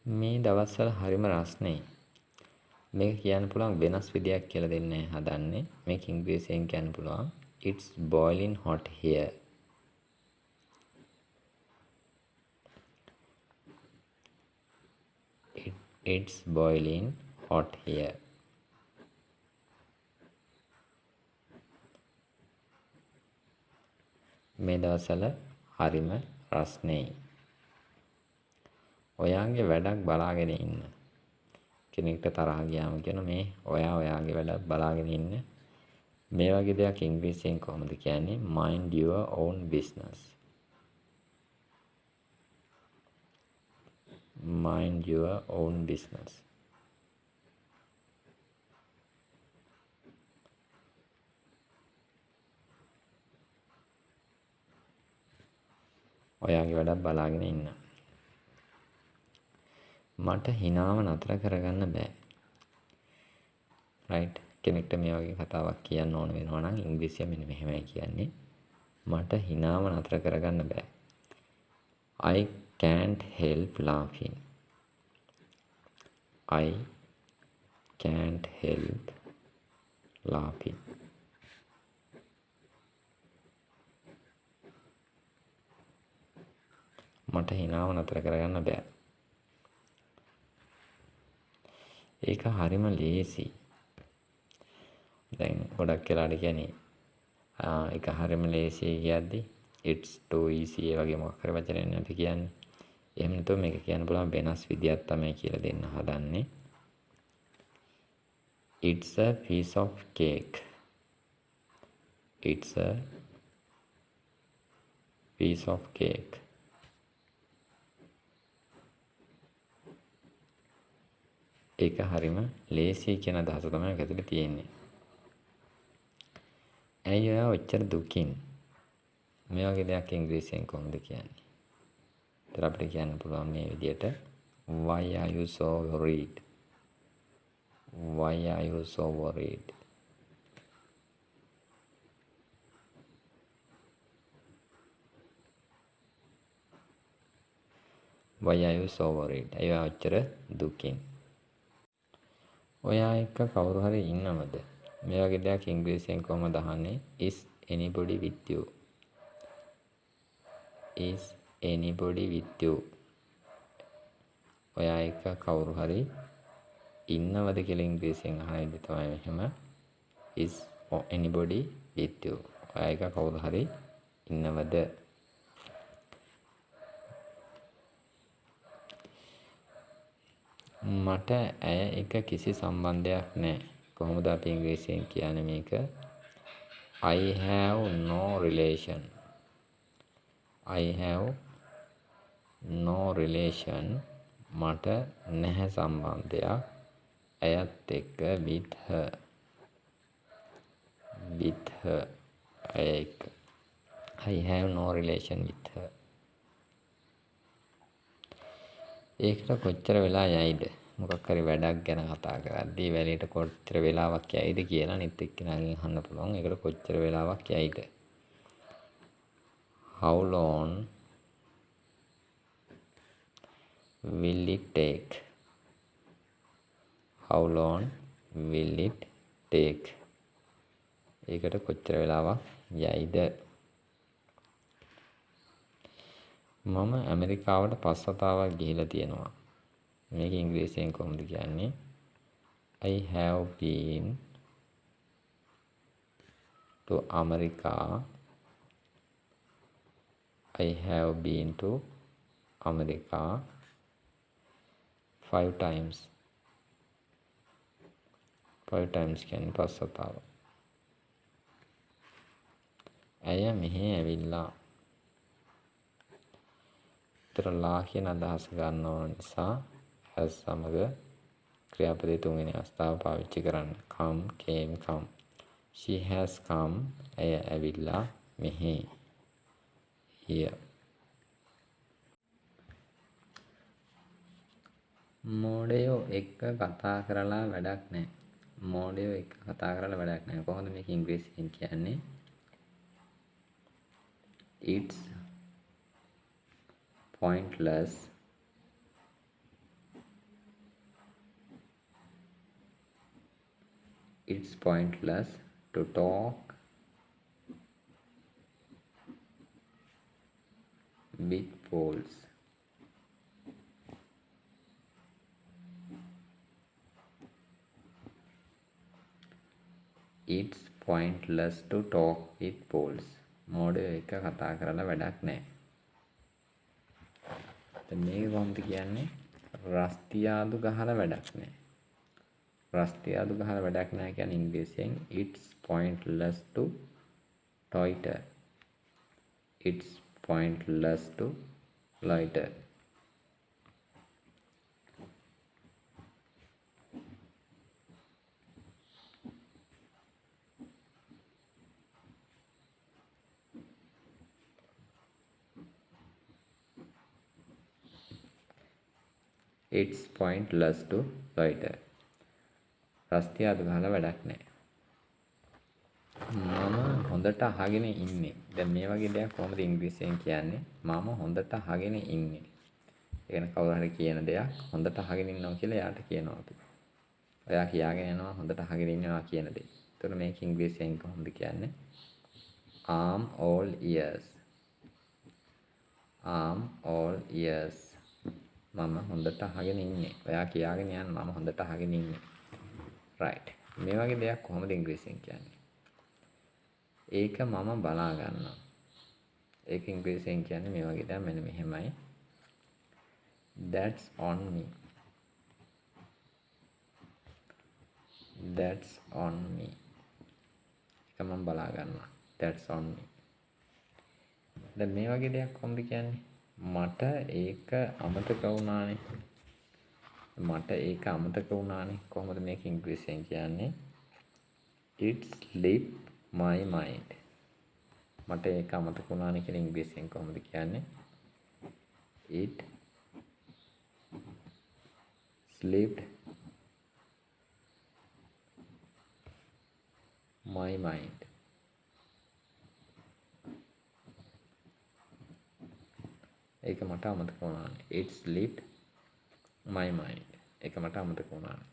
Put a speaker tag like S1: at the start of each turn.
S1: මේ දවස්වල හරිම රස්නේ. මේක කියන්න පුළුවන් වෙනස් විදියක් කියලා දෙන්න හදන්නේ. මේක ඉංග්‍රීසියෙන් කියන්න පුළුවන් it's boiling hot here. It's boiling hot here. මේ දවස්වල හරිම රස්නේ. ඔයාගේ වැඩක් බලාගෙන ඉන්න. කෙනෙක්ට තරහ ගියාම කියන මේ ඔයාගේ වැඩක් බලාගෙන ඉන්න. මේ වගේ දෙයක් ඉංග්‍රීසියෙන් කොහොමද කියන්නේ? Mind your own business. Mind your own business. ඔයාගේ වැඩක් බලාගෙන ඉන්න. මට හිනාව නතර කරගන්න බෑ. රයිට්. කෙනෙක්ට මේ වගේ කතාවක් කියන්න ඕන වෙනවා නම් ඉංග්‍රීසියෙන් මෙන්න මෙහෙමයි කියන්නේ. මට හිනාව නතර කරගන්න බෑ. I can't help laughing. I can't help laughing. මට හිනාව නතර කරගන්න බෑ. ඒක හරිම ලේසි. දැන් ගොඩක් වෙලාට කියන්නේ ඒක හරිම ලේසි කියද්දි it's too easy ඒ වගේ මොකක් හරි වචනයක් නැති කියන්නේ. එහෙම නැත්නම් මේක කියන්න පුළුවන් වෙනස් විදියක් තමයි කියලා දෙන්න හදන්නේ. It's a piece of cake. It's a piece of cake. ඒක හරිම ලේසි කියන අදහස තමයි ඔක ඇතුලේ තියෙන්නේ. ඇයි ඔයා ඔච්චර දුකින්? මේ වගේ දෙයක් ඉංග්‍රීසියෙන් කොහොමද කියන්නේ? ඒතර අපිට කියන්න පුළුවන් මේ විදිහට why are you so worried? Why are you so worried? Why are you so worried? ඇයි ඔයා ඔච්චර දුකින්? ඔයා එක්ක කවුරු හරි ඉන්නවද? මේ වගේ දෙයක් ඉංග්‍රීසියෙන් කොහොමද අහන්නේ? Is anybody with you? Is anybody with you? ඔයා එක්ක කවුරු හරි ඉන්නවද කියලා ඉංග්‍රීසියෙන් අහන විදිහ තමයි මෙහෙම. Is anybody with you? ඔයා එක්ක කවුරු හරි ඉන්නවද? මට ඇය එක කිසි සම්බන්ධයක් නැහැ. කොහොමද අපි ඉංග්‍රීසියෙන් කියන්නේ මේක? I have no relation. I have no relation. මට නැහැ සම්බන්ධයක් ඇයත් එක්ක with her. With her. ඇය එක්ක. I have no relation with her. ඒකට කොච්චර වෙලා යයිද? මොකක් හරි වැඩක් ගැන කතා කරද්දී වැඩේට කොච්චර වෙලාවක් යයිද කියලා අනිත් එක්කෙනාගෙන් අහන්න පුළුවන්. ඒකට කොච්චර වෙලාවක් යයිද? How long will it take? How long will it take? ඒකට කොච්චර වෙලාවක් යයිද? මම ඇමරිකාවට 5 වතාවක් ගිහිලා තියෙනවා. මේක ඉංග්‍රීසියෙන් කොහොමද කියන්නේ? I have been to America. I have been to America 5 times. 5 times කියන්නේ 5 වතාවක්. ඇය මෙහි ඇවිල්ලා. ලා කියන අදහස ගන්න ඕන නිසා has සමග ක්‍රියාපදයේ තුන්වෙනි අවස්ථාව පාවිච්චි කරන්න. come, came, come. She has come. ඇය ඇවිල්ලා මෙහි. here. මෝඩයෝ එක්ක කතා කරලා වැඩක් නැහැ. මෝඩයෝ එක්ක කතා කරලා වැඩක් නැහැ. කොහොමද මේක ඉංග්‍රීසියෙන් කියන්නේ? It's pointless it's pointless to talk with poles. It's pointless to talk with poles. මෝඩයෝ එක කතා කරලා වැඩක් නැහැ. දැන් මේක කොහොමද කියන්නේ? රස්තියාදු ගහලා වැඩක් නැහැ. රස්තියාදු ගහලා වැඩක් නැහැ කියන්නේ ඉංග්‍රීසියෙන් it's pointless to loiter. It's pointless to loiter. It's pointless to loiter. රස්තියාදු ගහලා වැඩක් නැහැ. මම හොඳට අහගෙන ඉන්නේ. දැන් මේ වගේ දෙයක් කොහොමද ඉංග්‍රීසියෙන් කියන්නේ? මම හොඳට අහගෙන ඉන්නේ. ඒ කියන්නේ කවුරු හරි කියන දෙයක් හොඳට අහගෙන ඉන්නවා කියලා එයාට කියනවා අපි. ඔයා කියාගෙන යනවා හොඳට අහගෙන ඉන්නවා කියන දේ. එතකොට මේක ඉංග්‍රීසියෙන් කොහොමද කියන්නේ? I'm all ears. I'm all ears. මම හොඳට අහගෙන ඉන්නේ. ඔයා කියාගෙන යන්න මම හොඳට අහගෙන ඉන්නේ. right. මේ වගේ දෙයක් කොහොමද ඉංග්‍රීසියෙන් කියන්නේ? ඒක මම බලා ගන්නවා. ඒක ඉංග්‍රීසියෙන් කියන්නේ මේ වගේ දෙයක් මෙන්න මෙහෙමයි. That's on me. That's on me. ඒක මම බලා ගන්නවා. That's on me. දැන් මේ වගේ දෙයක් කොහොමද කියන්නේ? මට ඒක අමතක වුණානේ. මට ඒක අමතක වුණානේ. කොහොමද මේක ඉංග්‍රීසියෙන් කියන්නේ? It slipped my mind. මට ඒක අමතක වුණානේ කියලා ඉංග්‍රීසියෙන් කොහොමද කියන්නේ? It slipped my mind. ඒක මට අමතක වුණානේ. It slipped my mind. ඒක මට අමතක වුණානේ.